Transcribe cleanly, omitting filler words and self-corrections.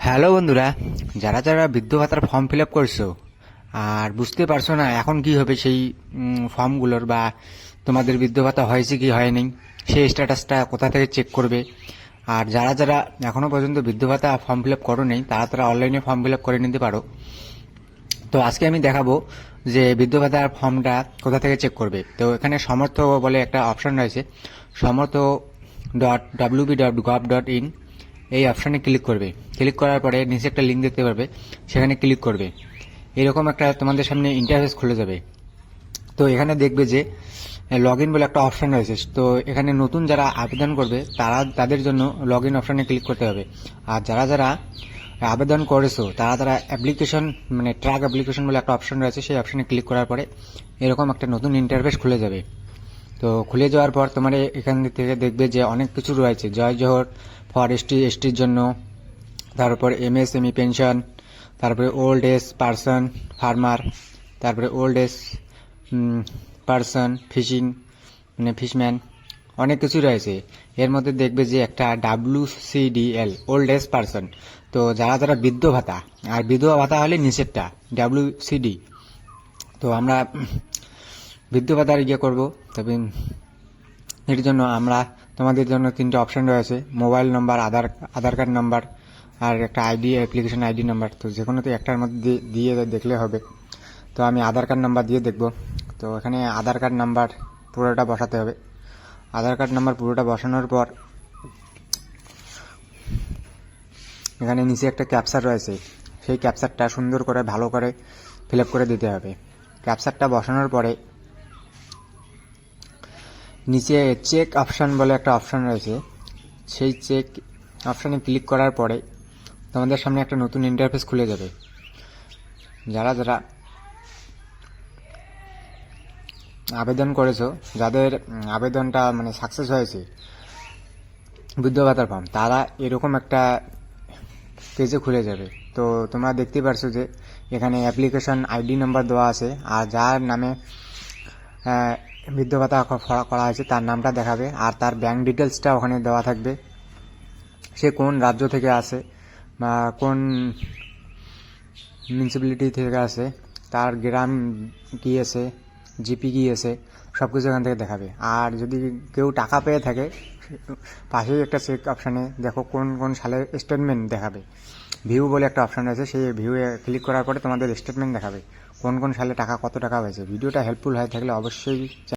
Hello বন্ধুরা, যারা যারা বৃদ্ধ ভাতার ফর্ম ফিল আপ করছো আর বুঝতে পারছো না এখন কি হবে সেই ফর্মগুলোর, বা তোমাদের বৃদ্ধ ভাতা হয়েছে কি হয়নি সেই স্ট্যাটাসটা কোথা থেকে চেক করবে, আর যারা যারা এখনো পর্যন্ত বৃদ্ধ ভাতা ফর্ম ফিল আপ করো নেই তারা তারা অনলাইনে ফর্ম ফিল আপ করে নিতে পারো। তো আজকে আমি দেখাবো যে বৃদ্ধ ভাতার ফর্মটা কোথা থেকে চেক করবে। তো এখানে সমর্থ বলে একটা অপশন রয়েছে, সমর্থ .wb.gov.in, এই অপশানে ক্লিক করবে। ক্লিক করার পরে নিচে একটা লিঙ্ক দেখতে পারবে, সেখানে ক্লিক করবে। এরকম একটা তোমাদের সামনে ইন্টারফেস খুলে যাবে। তো এখানে দেখবে যে লগ ইন বলে একটা অপশান রয়েছে। তো এখানে নতুন যারা আবেদন করবে তাদের জন্য লগ ইন অপশানে ক্লিক করতে হবে। আর যারা যারা আবেদন করেছো তারা তারা অ্যাপ্লিকেশন মানে ট্র্যাক অ্যাপ্লিকেশন বলে একটা অপশান রয়েছে, সেই অপশানে ক্লিক করার পরে এরকম একটা নতুন ইন্টারফেস খুলে যাবে। তো খুলে যাওয়ার পর তোমার এখান থেকে দেখবে যে অনেক কিছু রয়েছে, জয় জোহর ফর এসটির জন্য, তারপর এমএসএমই পেনশন, তারপরে ওল্ড এজ পারসন ফার্মার, তারপরে ওল্ড এজ পারসন ফিশিং মানে ফিশম্যান, অনেক কিছু রয়েছে। এর মধ্যে দেখবে যে একটা WCDL ওল্ড এজ পারসন, তো যারা যারা বৃদ্ধ ভাতা, আর বিধবা ভাতা হলে নিচেরটা WCD। তো আমরা বৃদ্ধ ভাতার করবো, তবে এর জন্য আমরা তোমাদের জন্য তিনটে অপশন রয়েছে, মোবাইল নম্বর, আধার কার্ড নাম্বার, আর একটা আইডি অ্যাপ্লিকেশন আইডি নাম্বার। তো যে কোনো তো একটার মধ্যে দিয়ে দেখলে হবে। তো আমি আধার কার্ড নাম্বার দিয়ে দেখব। তো এখানে আধার কার্ড নাম্বার পুরোটা বসাতে হবে। আধার কার্ড নাম্বার পুরোটা বসানোর পর এখানে নিচে একটা ক্যাপচার রয়েছে, সেই ক্যাপচারটা সুন্দর করে ভালো করে ফিল আপ করে দিতে হবে। ক্যাপচারটা বসানোর পরে নিচে চেক অপশান বলে একটা অপশান রয়েছে, সেই চেক অপশানে ক্লিক করার পরে তোমাদের সামনে একটা নতুন ইন্টারফেস খুলে যাবে। যারা যারা আবেদন করেছো, যাদের আবেদনটা মানে সাকসেস হয়েছে বৃদ্ধ ভাতার ফর্ম, তারা এরকম একটা পেজে খুলে যাবে। তো তোমরা দেখতে পারছো যে এখানে অ্যাপ্লিকেশন আইডি নাম্বার দেওয়া আছে, আর যার নামে বৃদ্ধ ভাতা করা হয়েছে তার নামটা দেখাবে, আর তার ব্যাংক ডিটেলসটা ওখানে দেওয়া থাকবে। সে কোন রাজ্য থেকে আসে বা কোন মিউনিসিপ্যালিটি থেকে আসে, তার গ্রাম কী আছে, জিপি কী আছে, সব কিছু এখান থেকে দেখাবে। আর যদি কেউ টাকা পেয়ে থাকে, পাশেই একটা চেক অপশানে দেখো কোন কোন সালের স্টেটমেন্ট দেখাবে। ভিউ বলে একটা অপশান আছে, সেই ভিউয়ে ক্লিক করার পরে তোমাদের স্টেটমেন্ট দেখাবে কোন কোন সালে টাকা কত টাকা হয়েছে। ভিডিওটা হেল্পফুল হয়ে থাকলে অবশ্যই